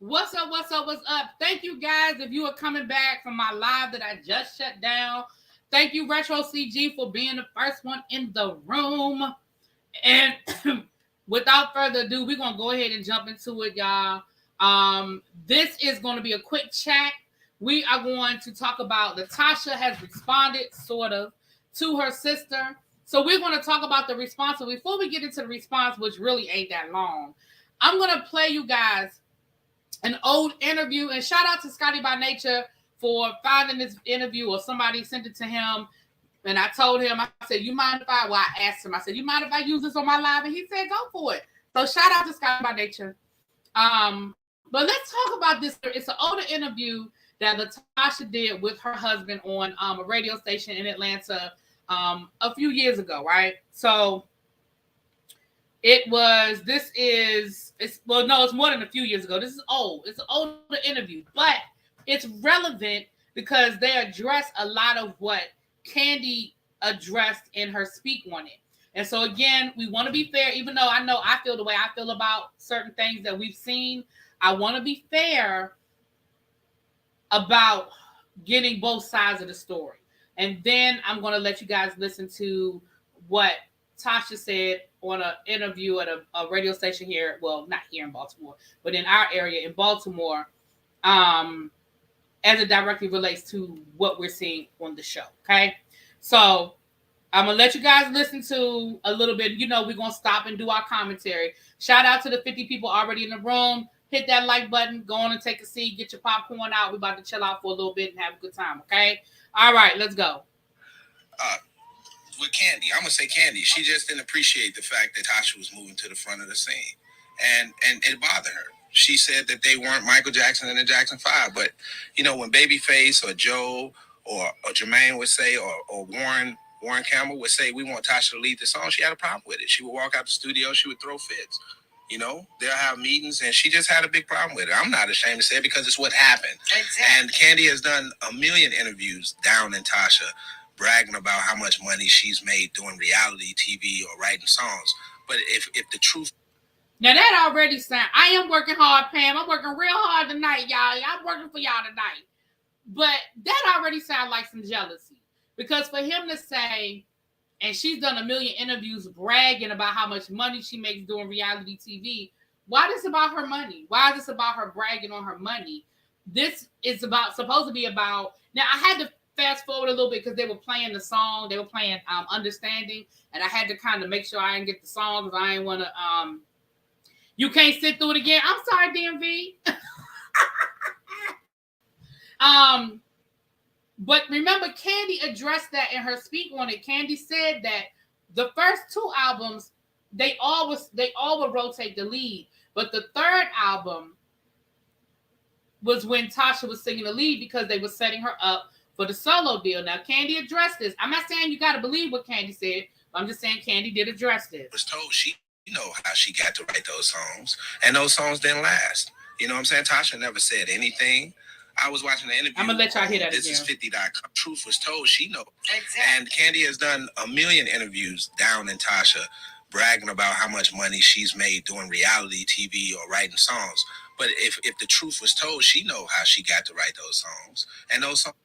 What's up? What's up? What's up? Thank you guys. If you are coming back from my live that I just shut down, thank you, Retro CG, for being the first one in the room. And without further ado, we're gonna go ahead and jump into it, y'all. This is going to be a quick chat. We are going to talk about LaTosha has responded, sort of, to her sister. So we're going to talk about the response. So before we get into the response, which really ain't that long, I'm going to play you guys an old interview. And shout out to Scotty by Nature for finding this interview, or somebody sent it to him. And I told him, I said, you mind if I asked him, I said, you mind if I use this on my live? And he said, go for it. So shout out to Scotty by Nature. But let's talk about this. It's an older interview that LaTosha did with her husband on a radio station in Atlanta a few years ago, right? So it's more than a few years ago. This is old. It's an older interview, but it's relevant because they address a lot of what Kandi addressed in her speak on it. And so again, we want to be fair, even though I know I feel the way I feel about certain things that we've seen. I want to be fair about getting both sides of the story. And then I'm going to let you guys listen to what Tasha said on an interview at a radio station here. Well, not here in Baltimore, but in our area in Baltimore, as it directly relates to what we're seeing on the show. Okay. So I'm going to let you guys listen to a little bit. You know, we're going to stop and do our commentary. Shout out to the 50 people already in the room. Hit that like button. Go on and take a seat. Get your popcorn out. We're about to chill out for a little bit and have a good time, okay? All right, let's go. With Kandi, I'm going to say Kandi. She just didn't appreciate the fact that Tasha was moving to the front of the scene. And it bothered her. She said that they weren't Michael Jackson and the Jackson 5. But, you know, when Babyface or Joe or Jermaine would say, or Warren Campbell would say, we want Tasha to lead the song, she had a problem with it. She would walk out the studio. She would throw fits. You know, they'll have meetings, and she just had a big problem with it. I'm not ashamed to say it because it's what happened. Exactly. And Kandi has done a million interviews down in Tasha, bragging about how much money she's made doing reality TV or writing songs. But if the truth... Now, that already sounds... I am working hard, Pam. I'm working real hard tonight, y'all. I'm working for y'all tonight. But that already sounds like some jealousy. Because for him to say... And she's done a million interviews bragging about how much money she makes doing reality TV. Why is this about her money? Why is this about her bragging on her money? This is supposed to be about... Now, I had to fast forward a little bit because they were playing the song. They were playing Understanding. And I had to kind of make sure I didn't get the song because I didn't want to... You can't sit through it again. I'm sorry, DMV. But remember, Kandi addressed that in her speak on it. Kandi said that the first two albums, they all would rotate the lead. But the third album was when Tasha was singing the lead because they were setting her up for the solo deal. Now, Kandi addressed this. I'm not saying you got to believe what Kandi said. I'm just saying Kandi did address this. Was told she know how she got to write those songs. And those songs didn't last. You know what I'm saying? Tasha never said anything. I was watching the interview. I'm going to let y'all hear that This again. is 50.com. Truth was told. She know. Exactly. And Kandi has done a million interviews down in Tasha, bragging about how much money she's made doing reality TV or writing songs. But if the truth was told, she know how she got to write those songs. And those songs.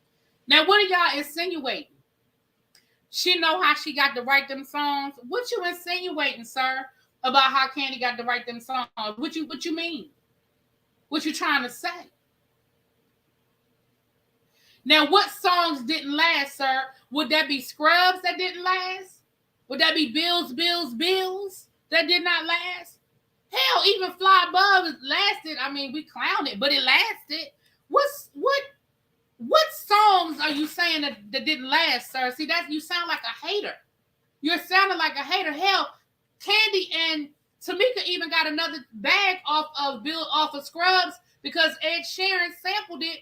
Now, what are y'all insinuating? She know how she got to write them songs? What you insinuating, sir, about how Kandi got to write them songs? What you mean? What you trying to say? Now, what songs didn't last, sir? Would that be Scrubs that didn't last? Would that be Bills that did not last? Hell, even Fly Above lasted. I mean, we clowned it, but it lasted. What songs are you saying that didn't last, sir? See, that you sound like a hater. You're sounding like a hater. Hell, Kandi and Tamika even got another bag off of Scrubs because Ed Sheeran sampled it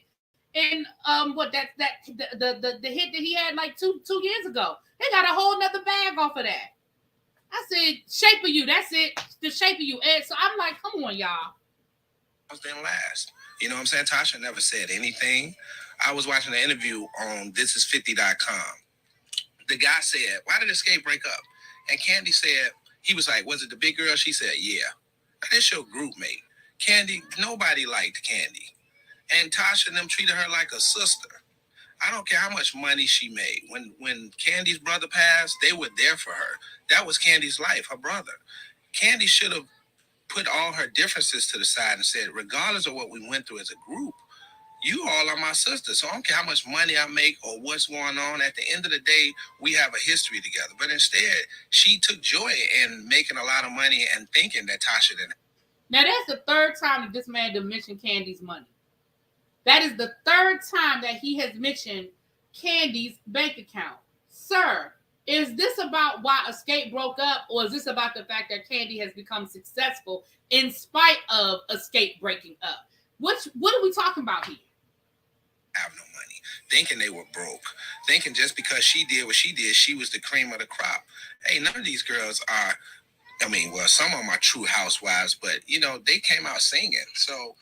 in the hit that he had like two years ago. They got a whole nother bag off of that. I said, Shape of You. That's it. The Shape of You, Ed. So I'm like, come on, y'all. Didn't last. You know what I'm saying? Tasha never said anything. I was watching an interview on This Is 50.com. The guy said, why did Xscape break up? And Kandi said, he was like, was it the big girl? She said, yeah. That's your group mate. Candy, nobody liked Candy. And Tasha and them treated her like a sister. I don't care how much money she made. When Candy's brother passed, they were there for her. That was Candy's life, her brother. Candy should have put all her differences to the side and said, regardless of what we went through as a group, you all are my sisters. So I don't care how much money I make or what's going on. At the end of the day, we have a history together. But instead, she took joy in making a lot of money and thinking that Tasha didn't. Now, that's the third time that this man did mention Candy's money. That is the third time that he has mentioned Candy's bank account. Sir, is this about why Xscape broke up, or is this about the fact that Candy has become successful in spite of Xscape breaking up? What are we talking about here? Have no money, thinking they were broke, thinking just because she did what she did, she was the cream of the crop. Hey, none of these girls are, some of them are true housewives, but, they came out singing. So,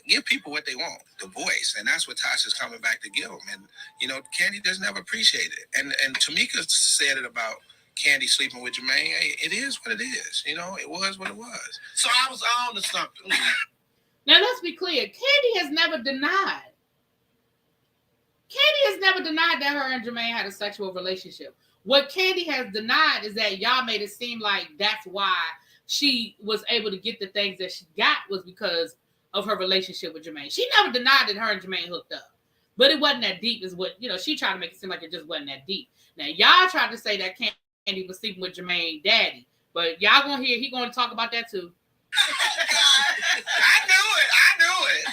give people what they want, the voice. And that's what Tasha's coming back to give them. And, Candy just never appreciated it. And Tamika said it about Candy sleeping with Jermaine. Hey, it is what it is. It was what it was. So I was on to something. Now, let's be clear. Candy has never denied that her and Jermaine had a sexual relationship. What Candy has denied is that y'all made it seem like that's why she was able to get the things that she got was because of her relationship with Jermaine. She never denied that her and Jermaine hooked up. But it wasn't that deep is what, she tried to make it seem like it just wasn't that deep. Now, y'all tried to say that Candy was sleeping with Jermaine's daddy. But y'all gonna hear, he gonna talk about that too. I knew it.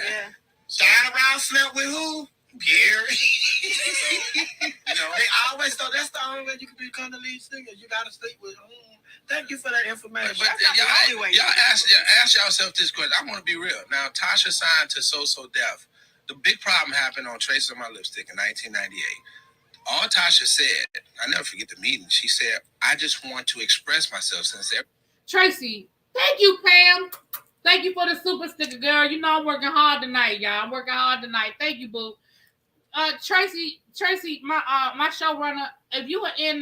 Yeah. Shine around slept with who? Gary. They always thought that's the only way you can become the lead singer. You gotta sleep with who? Thank you for that information. But y'all ask yourself this question. I want to be real. Now, Tasha signed to So Def. The big problem happened on Traces of My Lipstick in 1998. All Tasha said, I never forget the meeting. She said, I just want to express myself sincerely. Tracy, thank you, Pam. Thank you for the super sticker, girl. I'm working hard tonight, y'all. I'm working hard tonight. Thank you, boo. Tracy, my showrunner, if you were in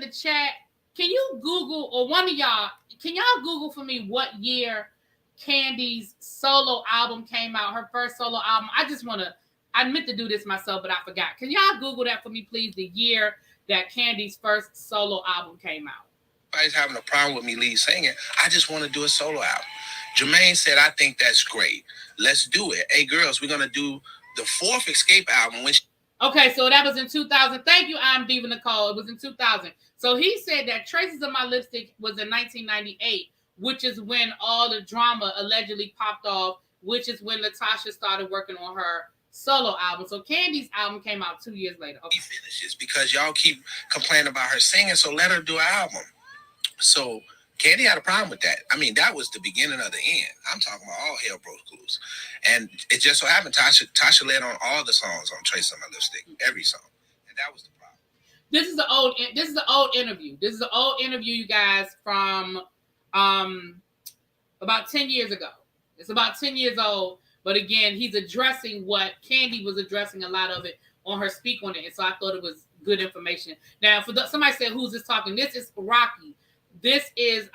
the chat, can you Google, or one of y'all, can y'all Google for me what year Candy's solo album came out, her first solo album? I meant to do this myself, but I forgot. Can y'all Google that for me, please, the year that Candy's first solo album came out? Everybody's having a problem with me lead singing. I just want to do a solo album. Jermaine said, I think that's great. Let's do it. Hey, girls, we're going to do the fourth Xscape album. Okay, so that was in 2000. Thank you, I'm Diva Nicole. It was in 2000. So he said that Traces of My Lipstick was in 1998, which is when all the drama allegedly popped off, which is when LaTosha started working on her solo album. So Candy's album came out 2 years later. Okay. He finishes because y'all keep complaining about her singing, so let her do an album. So Candy had a problem with that. That was the beginning of the end. I'm talking about all hell broke loose. And it just so happened Tasha led on all the songs on Trace on My Lipstick, every song. And that was the problem. This is the old interview. This is an old interview, you guys, from about 10 years ago. It's about 10 years old. But again, he's addressing what Candy was addressing, a lot of it on her Speak on It. And so I thought it was good information. Now, somebody said, who's this talking? This is Rocky. This is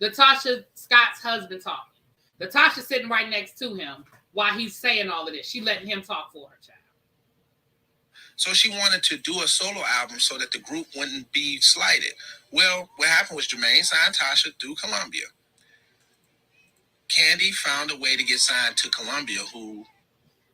LaTosha Scott's husband talking. LaTosha's sitting right next to him while he's saying all of this. She letting him talk for her, child. So she wanted to do a solo album so that the group wouldn't be slighted. Well, what happened was Jermaine signed Tasha through Columbia. Candy found a way to get signed to Columbia,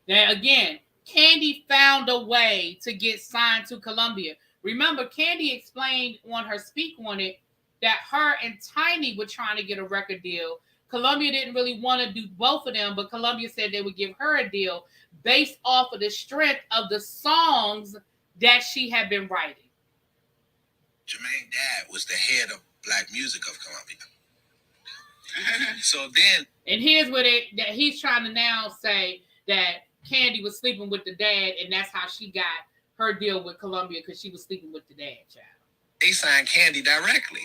Now, again, Candy found a way to get signed to Columbia. Remember, Candy explained on her Speak on It that her and Tiny were trying to get a record deal. Columbia didn't really want to do both of them, but Columbia said they would give her a deal based off of the strength of the songs that she had been writing. Jermaine's dad was the head of Black music of Columbia. So then... And here's what that he's trying to now say that Candy was sleeping with the dad, and that's how she got her deal with Columbia, because she was sleeping with the dad, child. They signed Candy directly.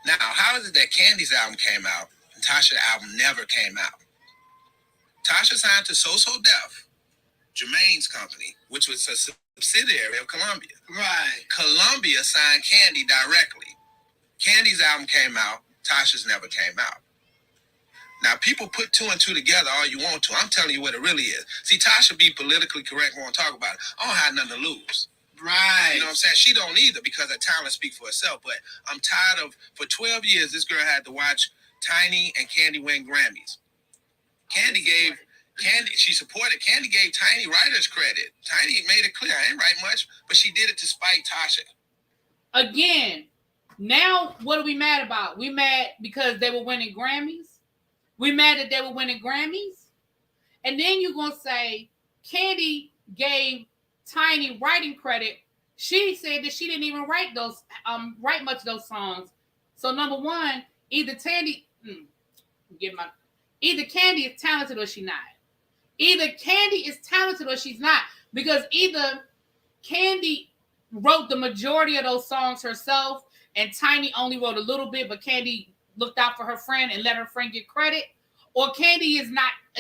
Now, how is it that Candy's album came out and Tasha's album never came out? Tasha signed to So Def, Jermaine's company, which was a subsidiary of Columbia. Right. Columbia signed Candy directly. Candy's album came out. Tasha's never came out. Now, people put 2 and 2 together all you want to. I'm telling you what it really is. See, Tasha be politically correct when I talk about it. I don't have nothing to lose. Right. You know what I'm saying? She don't either because her talent speaks for herself. But I'm tired of, for 12 years, this girl had to watch Tiny and Candy win Grammys. She supported. Candy gave Tiny writer's credit. Tiny made it clear, I ain't write much, but she did it to spite Tasha. Again, now what are we mad about? We mad because they were winning Grammys? We mad that they were winning Grammys? And then you're going to say Candy gave Tiny writing credit. She said that she didn't even write much of those songs. So number one, either Candy is talented or she's not. Either Candy is talented or she's not. Because either Candy wrote the majority of those songs herself and Tiny only wrote a little bit, but Candy looked out for her friend and let her friend get credit. Or Candy is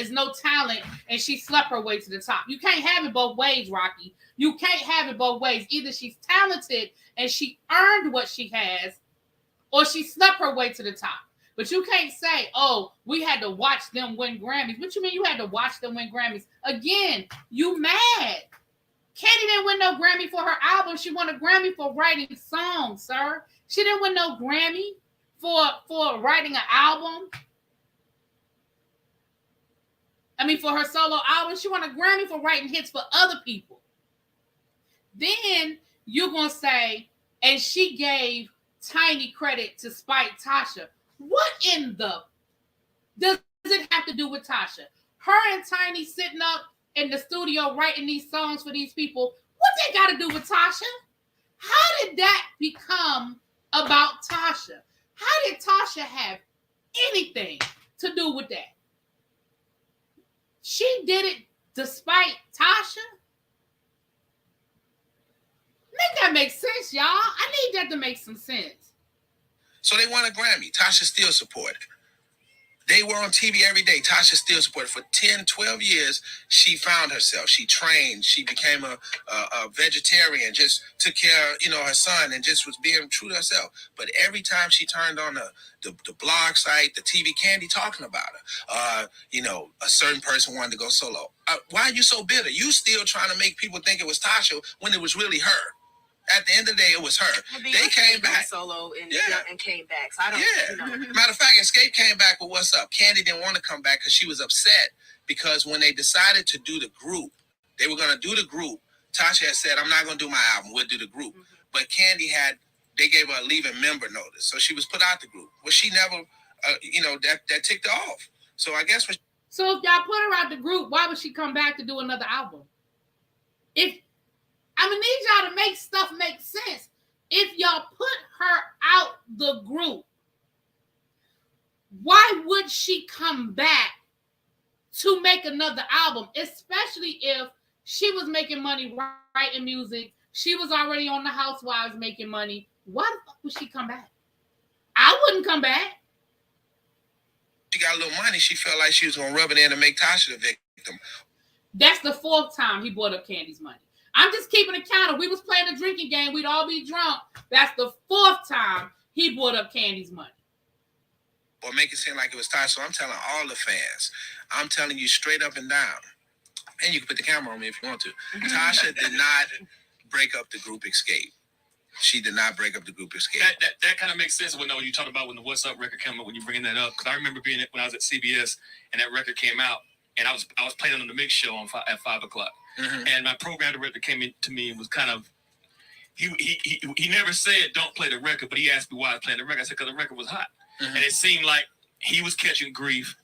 no talent and she slept her way to the top. You can't have it both ways, Rocky. You can't have it both ways. Either she's talented and she earned what she has, or she slept her way to the top. But you can't say, oh, we had to watch them win Grammys. What you mean you had to watch them win Grammys? Again, you mad. Candy didn't win no Grammy for her album. She won a Grammy for writing songs, sir. She didn't win no Grammy for writing an album. For her solo album. She won a Grammy for writing hits for other people. Then you're going to say, and she gave Tiny credit to spite Tasha. What in the... does it have to do with Tasha? Her and Tiny sitting up in the studio writing these songs for these people. What they got to do with Tasha? How did that become about Tasha? How did Tasha have anything to do with that? She did it despite Tasha? Make that make sense, y'all. I need that to make some sense. So they won a Grammy. Tasha still supported. They were on TV every day. Tasha still supported. For 10, 12 years, she found herself. She trained. She became a vegetarian, just took care of, her son and just was being true to herself. But every time she turned on the blog site, the TV, Candy talking about her. A certain person wanted to go solo. Why are you so bitter? You still trying to make people think it was Tasha when it was really her. At the end of the day, it was her. They came back solo and came back. So I don't. Matter of fact, Xscape came back with "What's Up." Candy didn't want to come back because she was upset because when they decided to do the group, they were going to do the group. Tasha had said, "I'm not going to do my album. We'll do the group." Mm-hmm. But Candy they gave her a leaving member notice, so she was put out the group. Well, she never, that ticked her off. So I guess So if y'all put her out the group, why would she come back to do another album? I'm going to need y'all to make stuff make sense. If y'all put her out the group, why would she come back to make another album? Especially if she was making money writing music. She was already on the Housewives making money. Why the fuck would she come back? I wouldn't come back. She got a little money. She felt like she was going to rub it in and make Tasha the victim. That's the 4th time he brought up Candy's money. I'm just keeping account. If we was playing a drinking game, we'd all be drunk. That's the 4th time he brought up Candy's money. Or make it seem like it was Tasha. So I'm telling all the fans. I'm telling you straight up and down. And you can put the camera on me if you want to. Tasha did not break up the group Xscape. She did not break up the group Xscape. That kind of makes sense when you talk about when the What's Up record came out, when you bringing that up. Because I remember being when I was at CBS and that record came out, and I was playing on the mix show at 5 o'clock. Mm-hmm. And my program director came in to me and was kind of, he never said don't play the record, but he asked me why I was playing the record. I said because the record was hot. Mm-hmm. And it seemed like he was catching grief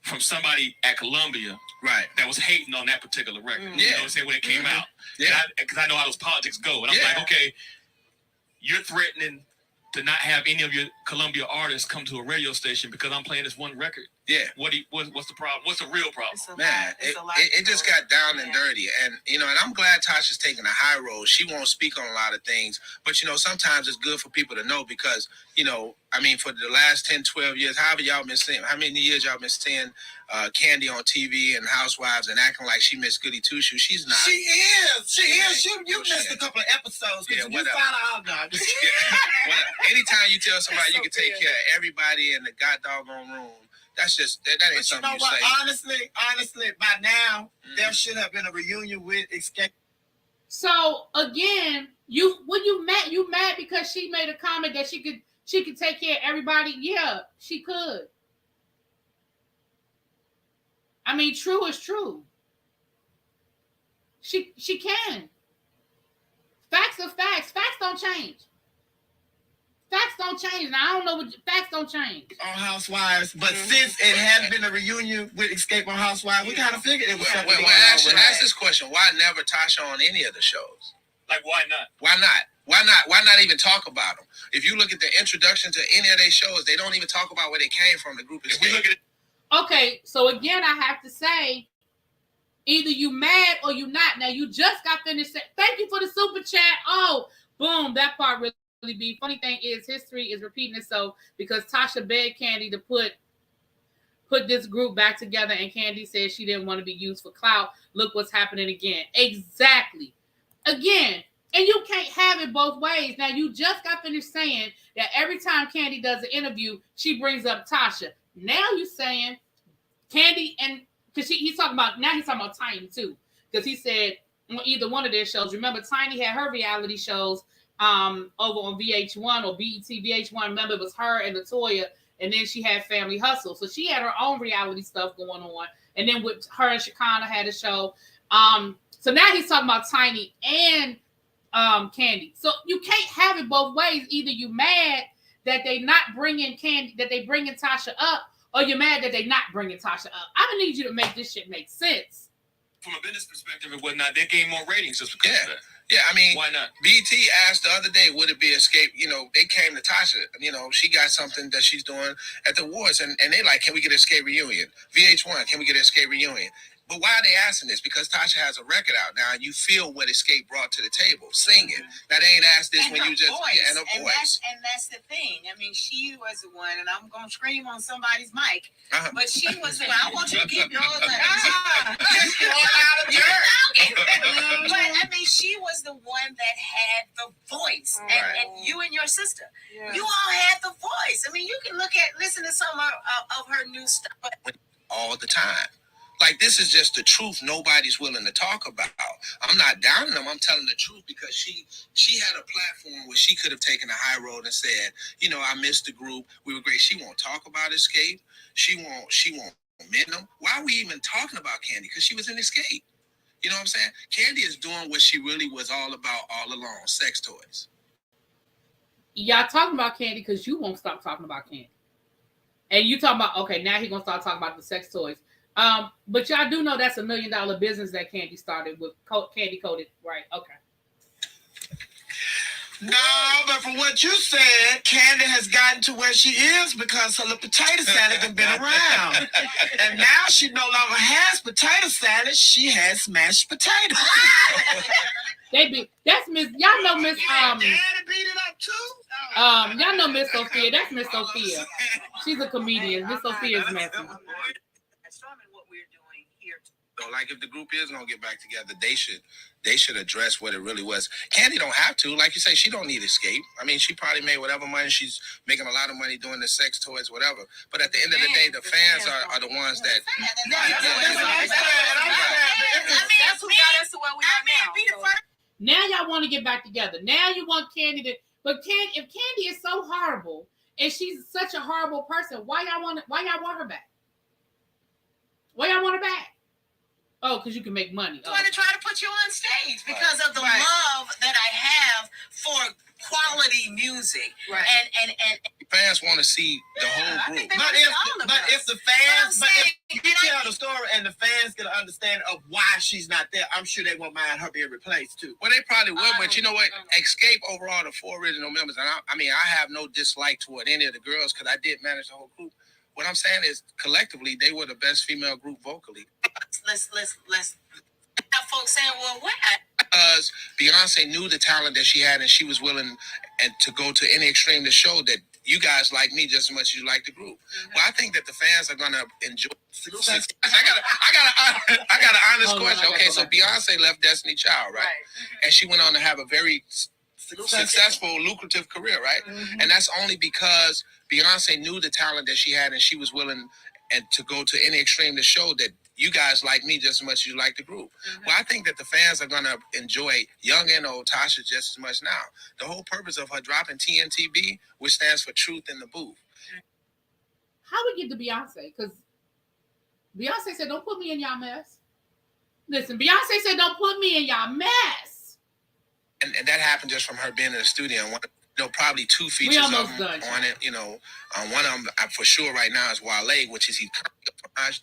from somebody at Columbia, right, that was hating on that particular record. Mm-hmm. You know what I'm saying, when it came out. Yeah. Because I know how those politics go. And I'm like, okay, you're threatening to not have any of your Columbia artists come to a radio station because I'm playing this one record. Yeah. What's the problem? What's the real problem? Man, it just got down and dirty. And, and I'm glad Tasha's taking a high road. She won't speak on a lot of things. But, sometimes it's good for people to know because, for the last 10, 12 years, how many years y'all been seeing Candy on TV and Housewives and acting like she missed Goody Two-Shoes? She's not. She is. You missed a couple of episodes because you found out now. Anytime you tell somebody you can take care of everybody in the doggone room, that ain't something you say. Honestly, by now, there should have been a reunion with Xscape. So again, you mad because she made a comment that she could take care of everybody? Yeah, she could. I mean, true is true. She can. Facts are facts. Facts don't change. Facts don't change. Now, I don't know what facts don't change. On Housewives, but since it has been a reunion with Xscape on Housewives, we kind of figured it was something going on. Ask this question. Why never Tasha on any of the shows? Like, why not? Why not? Why not even talk about them? If you look at the introduction to any of their shows, they don't even talk about where they came from, the group. If we look at it. Okay, so again, I have to say, either you mad or you not. Now, you just got finished saying, thank you for the super chat. Oh, boom, that part really be. Funny thing is, history is repeating itself because Tasha begged Candy to put this group back together, and Candy said she didn't want to be used for clout. Look what's happening again. Exactly. Again, and you can't have it both ways. Now, you just got finished saying that every time Candy does an interview, she brings up Tasha. Now you saying Candy and because he's talking about Tiny too, because he said on either one of their shows. Remember, Tiny had her reality shows over on VH1 or BET VH1. Remember, it was her and LaTosha, and then she had Family Hustle. So she had her own reality stuff going on, and then with her and Shekinah had a show. So now he's talking about Tiny and Candy. So you can't have it both ways. Either you mad that they not bringing Candy, that they bringing Tasha up, or you're mad that they not bringing Tasha up. I don't need you to make this shit make sense. From a business perspective and whatnot, they gain more ratings just because of that. Yeah, I mean, why not? BET asked the other day, would it be Escape? They came to Tasha. She got something that she's doing at the awards, and they like, can we get an Escape reunion? VH1, can we get an Escape reunion? But why are they asking this? Because Tasha has a record out now, and you feel what Xscape brought to the table, singing. Now, they ain't asked this and when you just, voice. And her voice. That's the thing. I mean, she was the one, and I'm going to scream on somebody's mic, but she was the one. I want you to keep yours like, But, I mean, she was the one that had the voice, and you and your sister, you all had the voice. I mean, you can listen to some of her new stuff. All the time. Like, this is just the truth nobody's willing to talk about. I'm not downing them. I'm telling the truth because she had a platform where she could have taken a high road and said, I missed the group. We were great. She won't talk about Xscape. She won't mend them. Why are we even talking about Candy? Because she was in Xscape. You know what I'm saying? Candy is doing what she really was all about all along, sex toys. Y'all talking about Candy because you won't stop talking about Candy. And you talking about, okay, now he's going to start talking about the sex toys. But y'all do know that's $1 million business that Candy started with Candy Coated, right? Okay. No, but from what you said, Candy has gotten to where she is because her little potato salad has been around. And now she no longer has potato salad, she has mashed potatoes. That's Miss, y'all know Miss, Daddy beat it up too? y'all know Miss Sophia. That's Miss Sophia. She's a comedian. Miss Sophia's messy. So, like, if the group is gonna get back together, they should address what it really was. Candy don't have to, like you say, she don't need Xscape. I mean, she probably made whatever money. She's making a lot of money doing the sex toys, whatever. But at the end of the day, the fans are the ones that. That's who got us to where we are now. Now y'all want to get back together. Now you want Candy to, but if Candy is so horrible and she's such a horrible person, why y'all want her back? Why y'all want her back? Oh, because you can make money. I'm going to try to put you on stage because of the love that I have for quality music. Right. And fans want to see the whole group. But if you tell the story and the fans get an understanding of why she's not there, I'm sure they won't mind her being replaced too. Well, they probably will, but you know what? Xscape overall, the 4 original members, and I mean, I have no dislike toward any of the girls because I did manage the whole group. What I'm saying is, collectively, they were the best female group vocally. Let's have folks saying, well, what? Because Beyonce knew the talent that she had, and she was willing to go to any extreme to show that you guys like me just as much as you like the group. Well, I think that the fans are gonna enjoy. I got an honest question. Okay, so Beyonce left Destiny Child, right? And she went on to have a very successful, lucrative career, right? And that's only because Beyonce knew the talent that she had, and she was willing to go to any extreme to show that you guys like me just as much as you like the group. Well, I think that the fans are going to enjoy young and old Tasha just as much now. The whole purpose of her dropping TNTB, which stands for Truth in the Booth. How we get to Beyonce? Because Beyonce said, don't put me in y'all mess. Listen, Beyonce said, don't put me in y'all mess. And that happened just from her being in the studio. And probably 2 features of them on it. One of them for sure right now is Wale, which is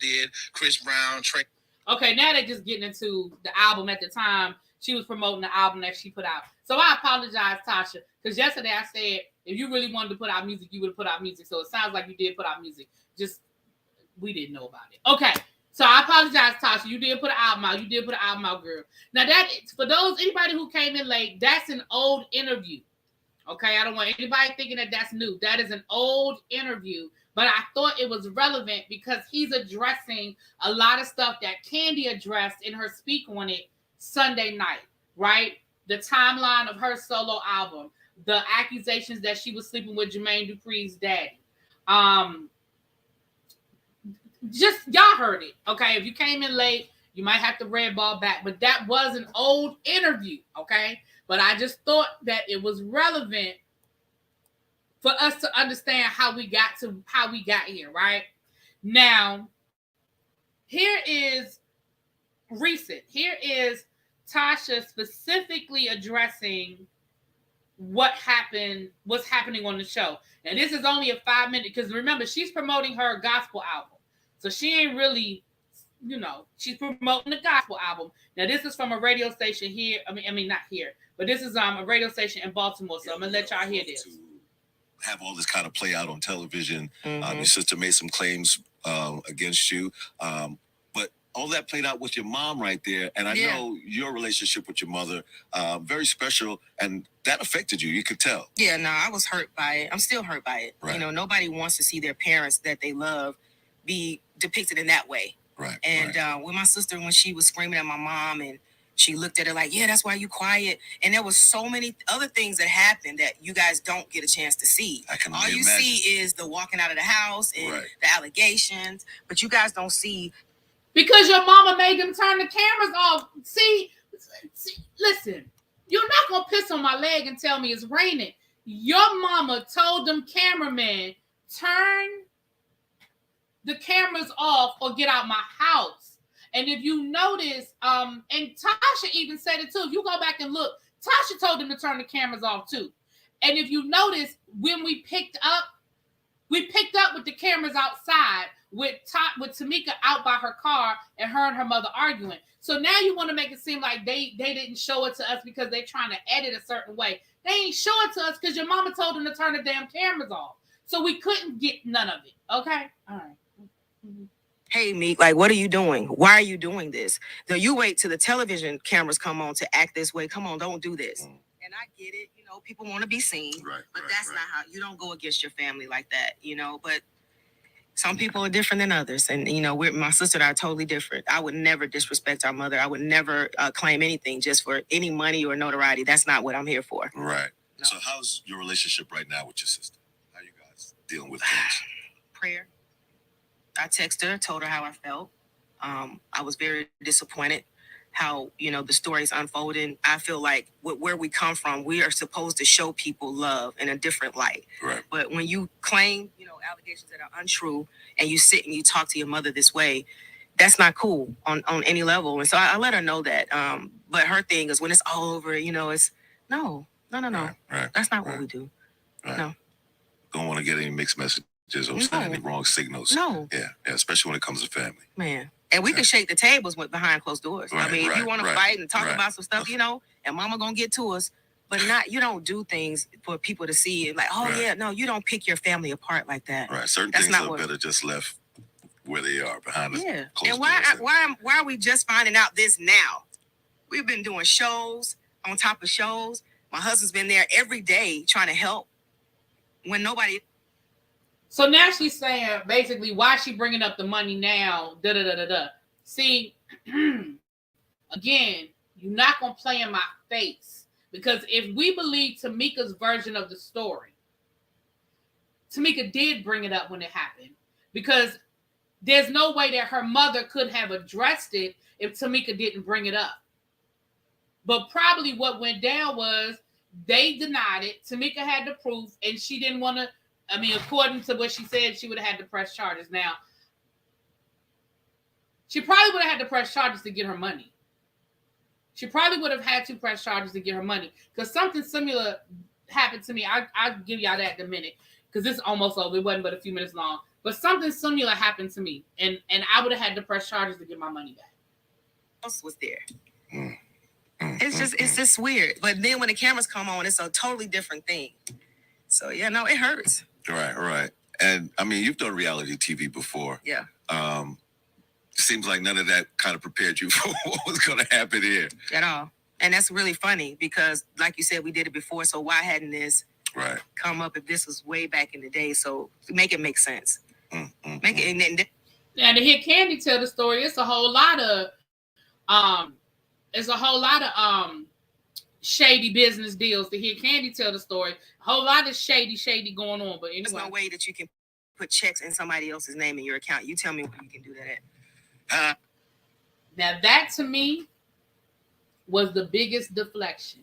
did, Chris Brown, Trey. Okay, now they're just getting into the album. At the time, she was promoting the album that she put out. So I apologize, Tasha, because yesterday I said if you really wanted to put out music, you would have put out music. So it sounds like you did put out music. Just we didn't know about it. Okay. So I apologize, Tasha. You did put an album out. You did put an album out, girl. Now for anybody who came in late, that's an old interview. Okay, I don't want anybody thinking that that's new. That is an old interview, but I thought it was relevant because he's addressing a lot of stuff that Candy addressed in her speak on it Sunday night, right? The timeline of her solo album, the accusations that she was sleeping with Jermaine Dupri's daddy. Just y'all heard it, okay? If you came in late, you might have to red ball back, but that was an old interview, okay? But I just thought that it was relevant for us to understand how we got here, right? Now, here is recent. Here is Tasha specifically addressing what's happening on the show. And this is only a 5-minute, because remember, she's promoting her gospel album. So she ain't really, she's promoting the gospel album. Now, this is from a radio station here. I mean, not here. But this is a radio station in Baltimore, so I'm going to let y'all hear this. To have all this kind of play out on television. Your sister made some claims against you. But all that played out with your mom right there. And I know your relationship with your mother, very special. And that affected you. You could tell. Yeah, no, I was hurt by it. I'm still hurt by it. Right. Nobody wants to see their parents that they love be depicted in that way. Right. And with my sister, when she was screaming at my mom and she looked at her like, yeah, that's why you quiet. And there was so many other things that happened that you guys don't get a chance to see. All you see is the walking out of the house and the allegations, but you guys don't see. Because your mama made them turn the cameras off. See, listen, you're not going to piss on my leg and tell me it's raining. Your mama told them cameramen, turn the cameras off or get out my house. And if you notice, and Tasha even said it too. If you go back and look, Tasha told them to turn the cameras off too. And if you notice, when we picked up with the cameras outside with Tamika out by her car and her mother arguing. So now you want to make it seem like they didn't show it to us because they're trying to edit a certain way. They ain't show it to us because your mama told them to turn the damn cameras off. So we couldn't get none of it. Okay? All right. Mm-hmm. Hey, Meek, like, what are you doing? Why are you doing this? No, you wait till the television cameras come on to act this way. Come on, don't do this. And I get it. People want to be seen. But that's not how, you don't go against your family like that, But some people are different than others. And, my sister and I are totally different. I would never disrespect our mother. I would never claim anything just for any money or notoriety. That's not what I'm here for. Right. No. So how's your relationship right now with your sister? How are you guys dealing with things? Prayer. I texted her, told her how I felt. I was very disappointed how, the story's unfolding. I feel like where we come from, we are supposed to show people love in a different light. Right. But when you claim, allegations that are untrue and you sit and you talk to your mother this way, that's not cool on any level. And so I let her know that. But her thing is when it's all over, it's no. Right. That's not what we do. Right. No. Don't want to get any mixed messages or send any wrong signals. No. Yeah, especially when it comes to family. Man. And we can shake the tables behind closed doors. Right, if you want to fight and talk about some stuff, and mama gonna get to us, but you don't do things for people to see. Like, oh yeah, no, you don't pick your family apart like that. Right. Certain things are better just left where they are behind the closed And why are we just finding out this now? We've been doing shows on top of shows. My husband's been there every day trying to help when nobody. So now she's saying basically why she bringing up the money now. See, again, you're not gonna play in my face, because if we believe Tamika's version of the story, Tamika did bring it up when it happened, because there's no way that her mother could have addressed it if Tamika didn't bring it up. But probably what went down was they denied it. Tamika had the proof, and she didn't want to. I mean, according to what she said, she would have had to press charges. Now, she probably would have had to press charges to get her money. She probably would have had to press charges to get her money, because something similar happened to me. I'll give y'all that in a minute, because it's almost over. It wasn't but a few minutes long. But something similar happened to me, and I would have had to press charges to get my money back. Else was there. It's just weird. But then when the cameras come on, it's a totally different thing. So yeah, no, it hurts. Right. And I mean, you've done reality TV before. Yeah. Seems like none of that kind of prepared you for what was going to happen here at all. And that's really funny, because like you said, we did it before. So why hadn't this come up if this was way back in the day? So make it make sense. Make it. And to hear Candy tell the story, it's a whole lot of shady business deals. To hear Candy tell the story, a whole lot of shady going on. But anyway, there's no way that you can put checks in somebody else's name in your account. You tell me where you can do that at. Now that to me was the biggest deflection.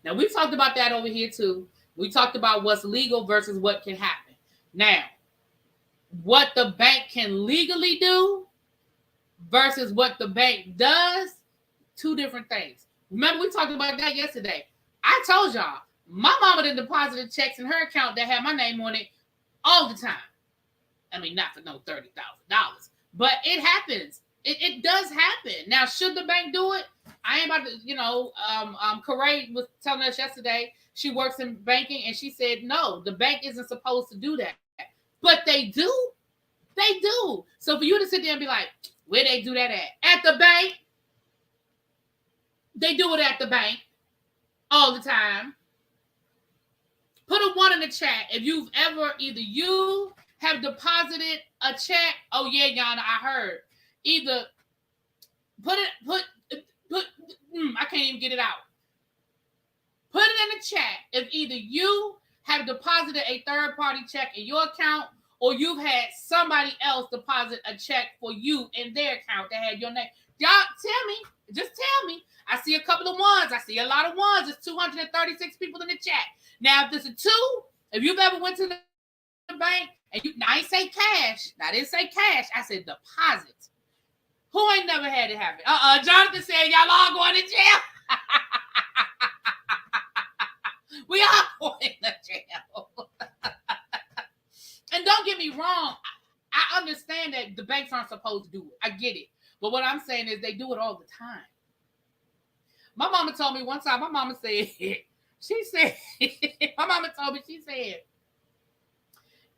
Now we talked about that over here too. We talked about what's legal versus what can happen. Now, what the bank can legally do versus what the bank does, two different things. Remember, we talked about that yesterday. I told y'all, my mama done deposited checks in her account that had my name on it all the time. I mean, not for no $30,000, but it happens. It does happen. Now, should the bank do it? I ain't about to, Corey was telling us yesterday, she works in banking, and she said, no, the bank isn't supposed to do that. But they do. They do. So for you to sit there and be like, where they do that at? At the bank. They do it at the bank all the time. Put a 1 in the chat if you've ever, either you have deposited a check. Oh yeah, Yana, I heard. Either put I can't even get it out. Put it in the chat if either you have deposited a third-party check in your account, or you've had somebody else deposit a check for you in their account that had your name. Y'all tell me. Just tell me. I see a couple of ones. I see a lot of ones. There's 236 people in the chat. Now, if there's a 2, if you've ever went to the bank and I ain't say cash. I didn't say cash. I said deposit. Who ain't never had it happen? Jonathan said y'all all going to jail. We all going to jail. And don't get me wrong. I understand that the banks aren't supposed to do it. I get it. But what I'm saying is they do it all the time. My mama told me one time, my mama said,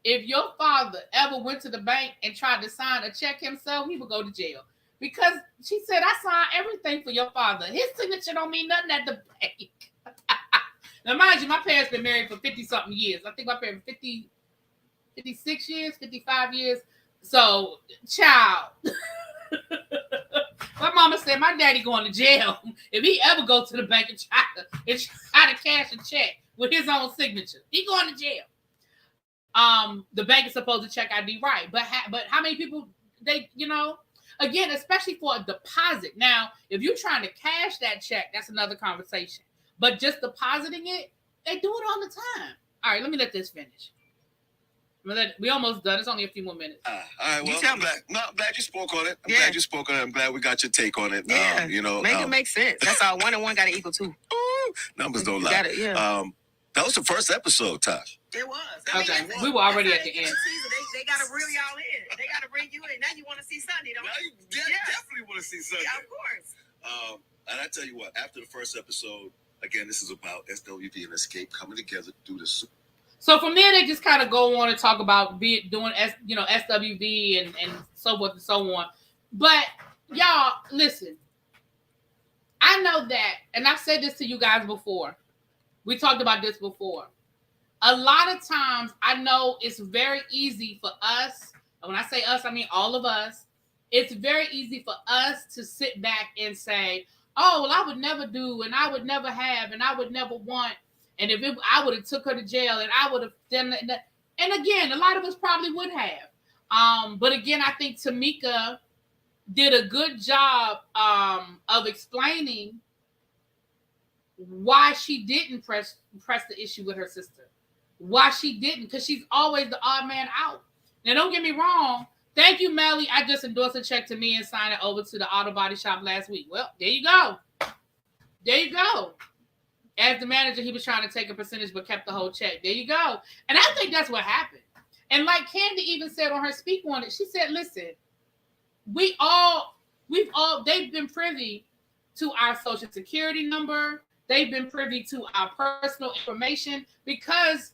if your father ever went to the bank and tried to sign a check himself, he would go to jail. Because she said, I signed everything for your father. His signature don't mean nothing at the bank. Now, mind you, my parents been married for 50-something years. I think my parents 56 years, 55 years. So, child. My mama said my daddy going to jail if he ever go to the bank and try to cash a check with his own signature. He going to jail. The bank is supposed to check ID, right? But how many people again, especially for a deposit. Now, if you're trying to cash that check, that's another conversation. But just depositing it, they do it all the time. All right, let me let this finish. We almost done. It's only a few more minutes. All right, well, I'm glad you spoke on it. I'm glad we got your take on it. Yeah, make it make sense. That's all. 1 and 1 got to equal 2. Numbers don't lie. Got it, yeah. That was the first episode, Tosh. It was. We were already at the end. They got to reel y'all in. They got to bring you in. Now you want to see Sunday, don't you? Definitely want to see Sunday. Yeah, of course. And I tell you what, after the first episode, Again, this is about SWV and Escape coming together to do this. So from there, they just kind of go on and talk about doing SWV and so forth and so on. But y'all, listen, I know that, and I've said this to you guys before. We talked about this before. A lot of times, I know it's very easy for us, and when I say us, I mean all of us, it's very easy for us to sit back and say, oh, well, I would never do, and I would never have, and I would never want, and I would have took her to jail, and I would have done that. And again, a lot of us probably would have. But again, I think Tamika did a good job of explaining why she didn't press the issue with her sister. Why she didn't, because she's always the odd man out. Now, don't get me wrong. Thank you, Melly. I just endorsed a check to me and signed it over to the auto body shop last week. Well, there you go. There you go. As the manager, he was trying to take a percentage but kept the whole check. There you go. And I think that's what happened. And like Candy even said on her speak on it, she said, listen, they've been privy to our social security number. They've been privy to our personal information because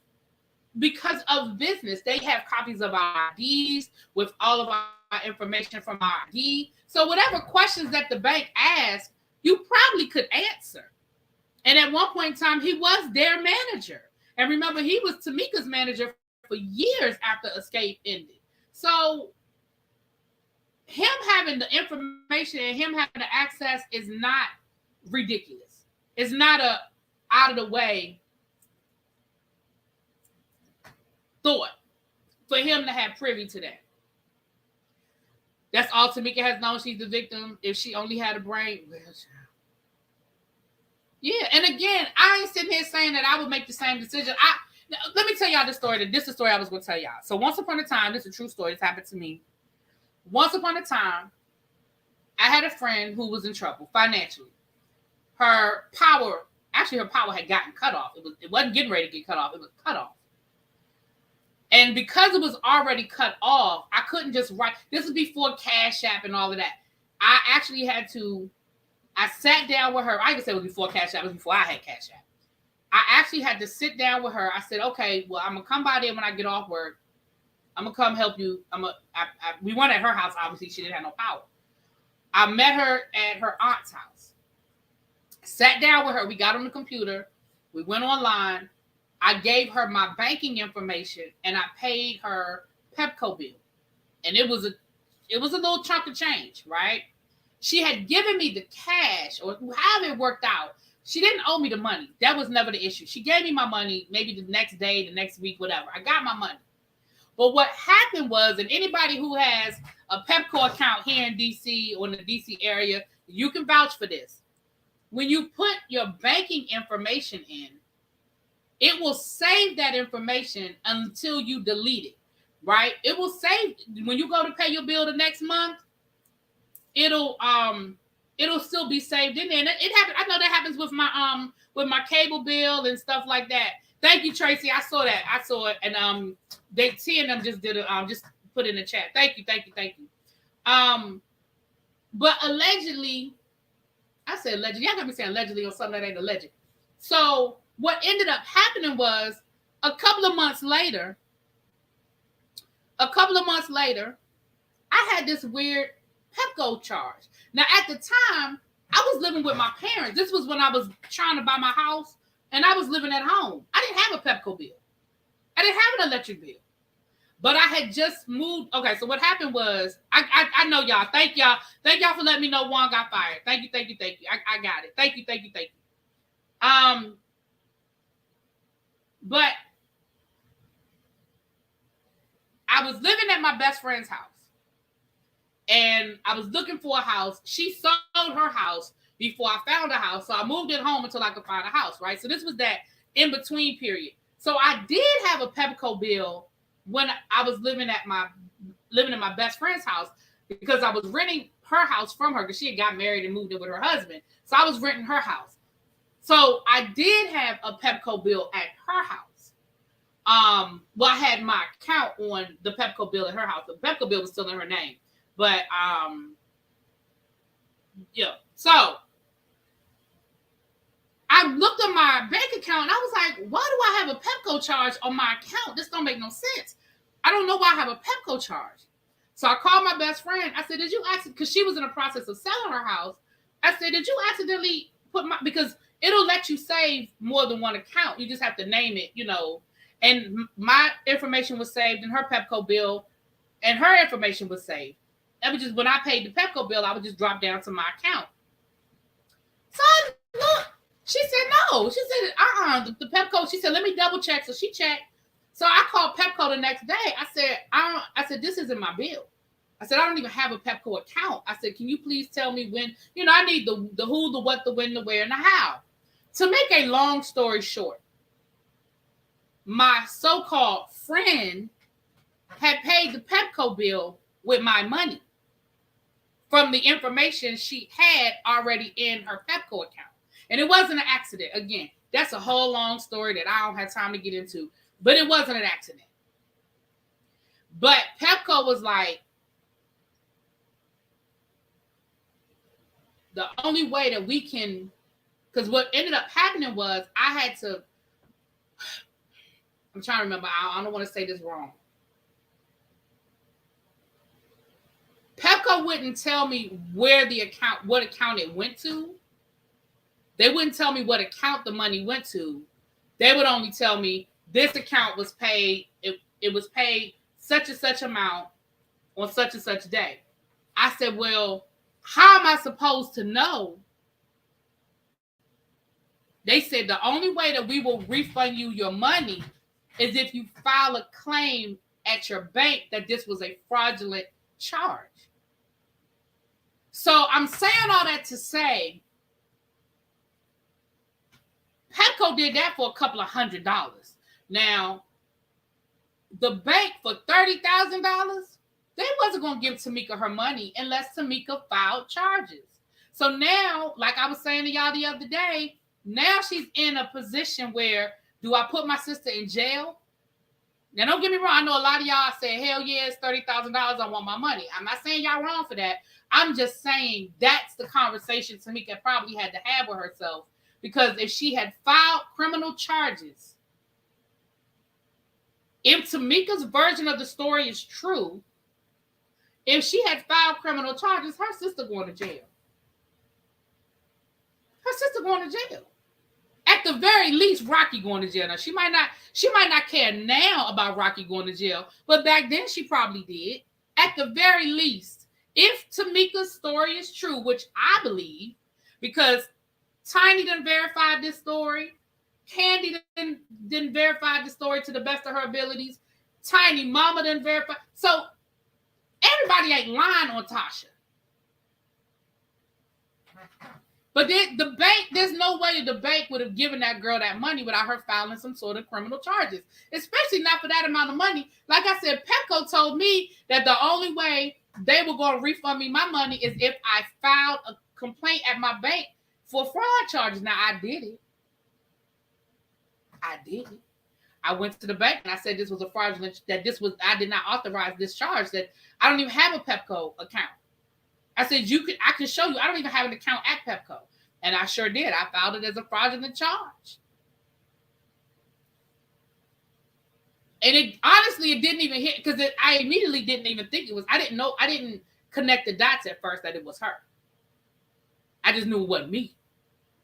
of business. They have copies of our IDs with all of our information from our ID. So whatever questions that the bank asked, you probably could answer. And at one point in time, he was their manager. And remember, he was Tamika's manager for years after Xscape ended. So him having the information and him having the access is not ridiculous. It's not a out of the way thought for him to have privy to that. That's all Tamika has known. She's the victim. If she only had a brain, well, yeah. And again, I ain't sitting here saying that I would make the same decision. Let me tell y'all this story. This is the story I was going to tell y'all. So once upon a time, this is a true story. This happened to me. Once upon a time, I had a friend who was in trouble financially. Her power had gotten cut off. It wasn't getting ready to get cut off. It was cut off. And because it was already cut off, I couldn't just write. This was before Cash App and all of that. I actually had to, I sat down with her. I even said it was before Cash App. It was before I had Cash App. I actually had to sit down with her. I said, okay, well, I'm going to come by there when I get off work. I'm going to come help you. We weren't at her house. Obviously, she didn't have no power. I met her at her aunt's house. Sat down with her. We got on the computer. We went online. I gave her my banking information and I paid her Pepco bill. And it was a little chunk of change, right? She had given me the cash, or however it worked out. She didn't owe me the money. That was never the issue. She gave me my money maybe the next day, the next week, whatever. I got my money. But what happened was, and anybody who has a Pepco account here in DC or in the DC area, you can vouch for this. When you put your banking information in, it will save that information until you delete it, right? It will save when you go to pay your bill the next month. It'll still be saved in there. And it happens. I know that happens with my cable bill and stuff like that. Thank you, Tracy. I saw that. I saw it, and T and them just did it. Just put in the chat. Thank you. But allegedly, I said allegedly. Y'all got me saying allegedly or something that ain't alleged. So what ended up happening was a couple of months later, I had this weird Pepco charge. Now, at the time, I was living with my parents. This was when I was trying to buy my house, and I was living at home. I didn't have a Pepco bill. I didn't have an electric bill. But I had just moved. Okay, so what happened was, I know y'all. Thank y'all for letting me know Juan got fired. Thank you. I got it. Thank you. But I was living at my best friend's house. And I was looking for a house. She sold her house before I found a house. So I moved it home until I could find a house, right? So this was that in-between period. So I did have a Pepco bill when I was living in my best friend's house, because I was renting her house from her because she had got married and moved in with her husband. So I was renting her house. So I did have a Pepco bill at her house. Well, I had my account on the Pepco bill at her house. The Pepco bill was still in her name. But yeah. So I looked at my bank account and I was like, why do I have a Pepco charge on my account? This don't make no sense. I don't know why I have a Pepco charge. So I called my best friend. I said, did you accidentally, because she was in the process of selling her house. I said, did you accidentally put my, because it'll let you save more than one account. You just have to name it, you know. And my information was saved in her Pepco bill and her information was saved. That was just, when I paid the Pepco bill, I would just drop down to my account. So I look, she said, no. She said, the Pepco, she said, let me double check. So she checked. So I called Pepco the next day. I said, this isn't my bill. I said, I don't even have a Pepco account. I said, can you please tell me when, you know, I need the who, the what, the when, the where, and the how. To make a long story short, my so-called friend had paid the Pepco bill with my money from the information she had already in her Pepco account. And it wasn't an accident. Again, that's a whole long story that I don't have time to get into, but it wasn't an accident. But Pepco was like, the only way that we can, because what ended up happening was I had to, I'm trying to remember, I don't want to say this wrong. Pepco wouldn't tell me where the account, what account it went to. They wouldn't tell me what account the money went to. They would only tell me this account was paid, it was paid such and such amount on such and such day. I said, well, how am I supposed to know? They said the only way that we will refund you your money is if you file a claim at your bank that this was a fraudulent charge. So I'm saying all that to say, Pepco did that for a couple of $100. Now, the bank for $30,000, they wasn't going to give Tamika her money unless Tamika filed charges. So now, like I was saying to y'all the other day, now she's in a position where, do I put my sister in jail? Now, don't get me wrong. I know a lot of y'all say, hell yeah, it's $30,000. I want my money. I'm not saying y'all wrong for that. I'm just saying that's the conversation Tamika probably had to have with herself. Because if she had filed criminal charges, if Tamika's version of the story is true, if she had filed criminal charges, her sister going to jail. Her sister going to jail. At the very least, Rocky going to jail. Now, she might not care now about Rocky going to jail, but back then she probably did. At the very least, if Tamika's story is true, which I believe, because Tiny didn't verify this story, Candy didn't verify the story to the best of her abilities, Tiny mama didn't verify. So everybody ain't lying on Tasha. But the bank, there's no way the bank would have given that girl that money without her filing some sort of criminal charges, especially not for that amount of money. Like I said, Pepco told me that the only way they were going to refund me my money is if I filed a complaint at my bank for fraud charges. Now, I did it. I went to the bank and I said this was a fraudulent, that this was, I did not authorize this charge, that I don't even have a Pepco account. I said, I can show you. I don't even have an account at Pepco. And I sure did. I filed it as a fraudulent charge. And it honestly, it didn't even hit, because I immediately didn't even think it was, I didn't connect the dots at first that it was her. I just knew it wasn't me.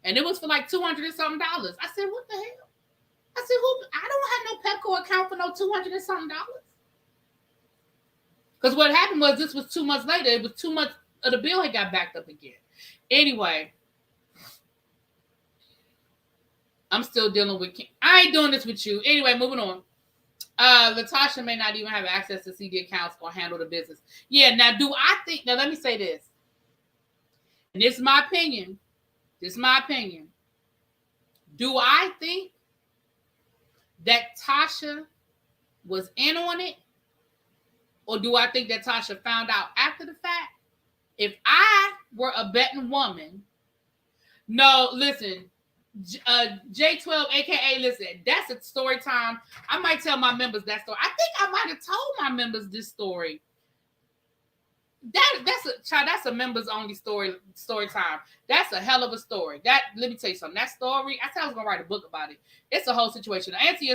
And it was for like $200 and something. I said, what the hell? I said, I don't have no Pepco account for no $200 and something. Because what happened was, this was 2 months later. It was 2 months of the bill had got backed up again. Anyway, I'm still dealing with, I ain't doing this with you. Anyway, moving on. LaTosha may not even have access to CD accounts or handle the business. Yeah, now let me say this. And this is my opinion. Do I think that Tasha was in on it? Or do I think that Tasha found out after the fact? If I were a betting woman, no, listen, J12, aka, listen, that's a story time. I might tell my members that story. I think I might have told my members this story. That's a members only story time. That's a hell of a story. Let me tell you something. That story, I said I was gonna write a book about it. It's a whole situation. To answer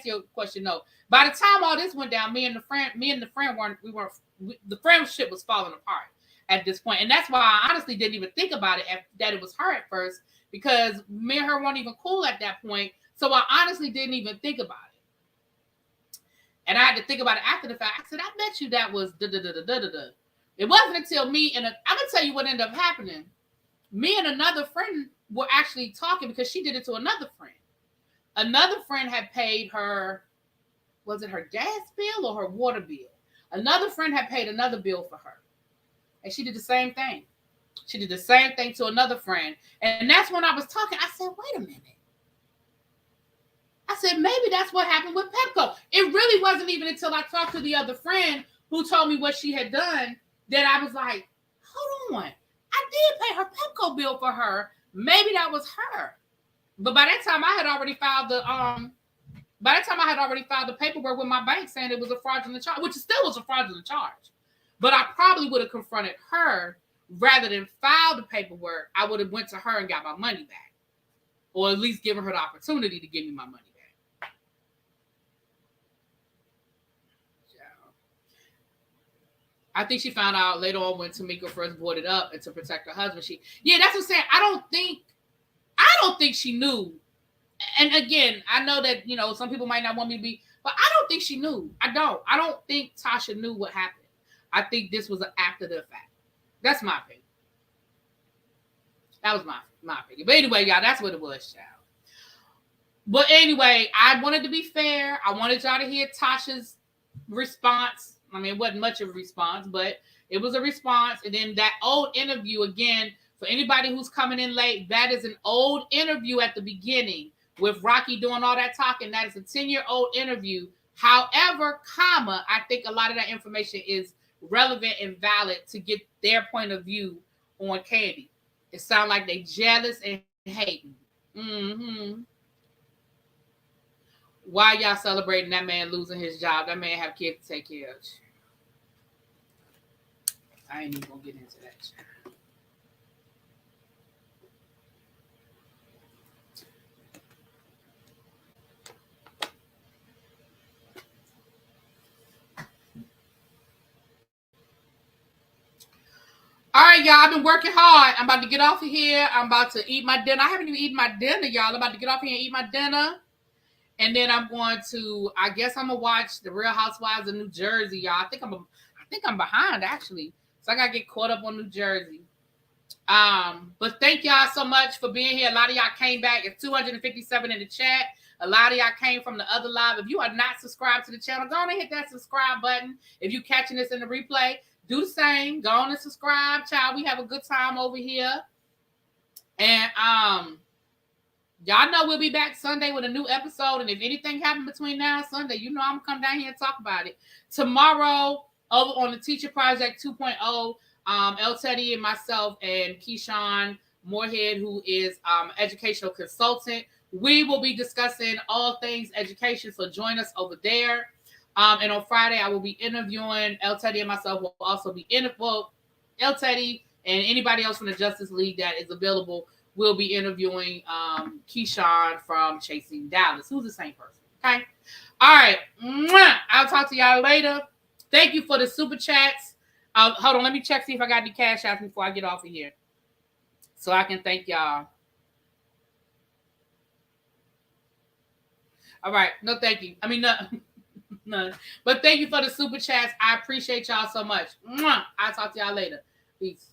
your question, no. By the time all this went down, me and the friend the friendship was falling apart at this point. And that's why I honestly didn't even think about it that it was her at first, because me and her weren't even cool at that point. So I honestly didn't even think about it. And I had to think about it after the fact. I said, I bet you that was da-da-da-da-da-da-da. It wasn't until I'm going to tell you what ended up happening. Me and another friend were actually talking because she did it to another friend. Another friend had paid her, was it her gas bill or her water bill? Another friend had paid another bill for her. And she did the same thing. She did the same thing to another friend. And that's when I was talking. I said, wait a minute. I said, maybe that's what happened with Pepco. It really wasn't even until I talked to the other friend who told me what she had done that I was like, hold on. I did pay her Pepco bill for her. Maybe that was her. But by that time I had already filed the paperwork with my bank saying it was a fraudulent charge, which still was a fraudulent charge. But I probably would have confronted her rather than file the paperwork. I would have went to her and got my money back, or at least given her the opportunity to give me my money back. I think she found out later on when Tamika first brought it up, and to protect her husband. That's what I'm saying. I don't think she knew. And again, I know that, some people might not want me to be, but I don't think she knew. I don't think Tasha knew what happened. I think this was after the fact. That's my opinion. That was my opinion. But anyway, y'all, that's what it was, child. But anyway, I wanted to be fair. I wanted y'all to hear Tasha's response. I mean, it wasn't much of a response, but it was a response. And then that old interview, again, for anybody who's coming in late, that is an old interview at the beginning with Rocky doing all that talking. That is a 10-year-old interview. However, I think a lot of that information is relevant and valid to get their point of view on Candy. It sounds like they jealous and hating. Mm-hmm. Why y'all celebrating that man losing his job? That man have kids to take care of. I ain't even gonna get into that. All right, y'all. I've been working hard. I'm about to get off of here. I'm about to eat my dinner. I haven't even eaten my dinner, y'all. I'm about to get off here and eat my dinner. And then I'm going to, I guess I'm gonna watch The Real Housewives of New Jersey, y'all. I think I'm behind, actually. So I gotta get caught up on New Jersey. But thank y'all so much for being here. A lot of y'all came back. It's 257 in the chat. A lot of y'all came from the other live. If you are not subscribed to the channel, go on and hit that subscribe button. If you're catching this in the replay, do the same. Go on and subscribe, child. We have a good time over here. And y'all know we'll be back Sunday with a new episode. And if anything happened between now and Sunday, I'm gonna come down here and talk about it. Tomorrow, over on the Teacher Project 2.0, El Teddy and myself and Keyshawn Moorhead, who is educational consultant, we will be discussing all things education. So join us over there. And on Friday, I will be interviewing El Teddy, and myself will also be El Teddy and anybody else from the Justice League that is available. We'll be interviewing Keyshawn from Chasing Dallas, who's the same person. Okay. All right. I'll talk to y'all later. Thank you for the super chats. Hold on. Let me check, see if I got any cash out before I get off of here, so I can thank y'all. All right. No, thank you. I mean, no. But thank you for the super chats. I appreciate y'all so much. I'll talk to y'all later. Peace.